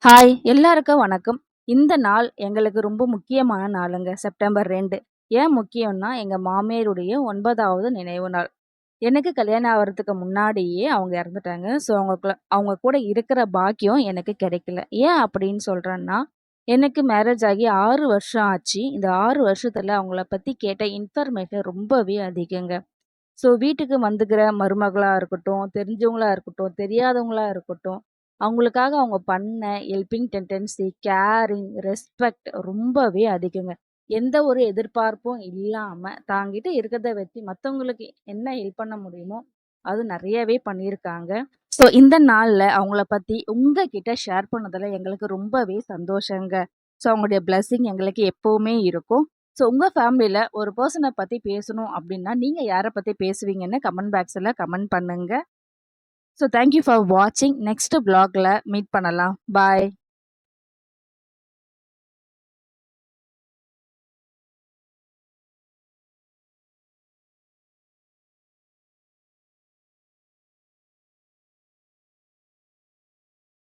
Hi! எல்லாருக்கும் வணக்கம். இந்த நாள் எங்களுக்கு ரொம்ப முக்கியமான நாளுங்க. செப்டம்பர் 2. ஏன் முக்கியம்னா, எங்க மாமியாருடைய 9வது நினைவு நாள். எனக்கு கல்யாணம் ஆவறதுக்கு முன்னாடியே அவங்க இறந்துட்டாங்க. ஸோ, அவங்க கூட இருக்கிற பாக்கியம் எனக்கு கிடைக்கல. ஏன் அப்படின்னு சொல்றேன்னா, எனக்கு மேரேஜ் ஆகி 6 வருஷம் ஆச்சு. இந்த 6 வருஷத்துல அவங்கள பத்தி கேட்ட இன்ஃபர்மேஷன் ரொம்பவே அதிகங்க. ஸோ வீட்டுக்கு வந்துக்கிற மருமகளா இருக்கட்டும், தெரிஞ்சவங்களா இருக்கட்டும், தெரியாதவங்களா இருக்கட்டும், அவங்களுக்காக அவங்க பண்ண ஹெல்பிங் டெண்டன்சி, கேரிங், ரெஸ்பெக்ட் ரொம்பவே அதிகங்க. எந்த ஒரு எதிர்பார்ப்பும் இல்லாம, தாங்கிட்ட இருக்கிறத வச்சு மத்தவங்களுக்கு என்ன ஹெல்ப் பண்ண முடியுமோ, அது நெறையவே பண்ணியிருக்காங்க. ஸோ இந்த நாள்ல அவங்கள பத்தி உங்ககிட்ட ஷேர் பண்ணதுல எங்களுக்கு ரொம்பவே சந்தோஷங்க. ஸோ அவங்களுடைய பிளெஸ்ஸிங் எங்களுக்கு எப்பவுமே இருக்கும். ஸோ உங்க ஃபேமிலில ஒரு பெர்சன பத்தி பேசணும் அப்டின்னா, நீங்க யார பத்தி பேசுவீங்கன்னு கமெண்ட் பாக்ஸ்ல கமெண்ட் பண்ணுங்க. ஸோ தேங்க் யூ ஃபார் வாட்சிங். நெக்ஸ்ட் வ்ளாக்ல மீட் பண்ணலாம். பாய்.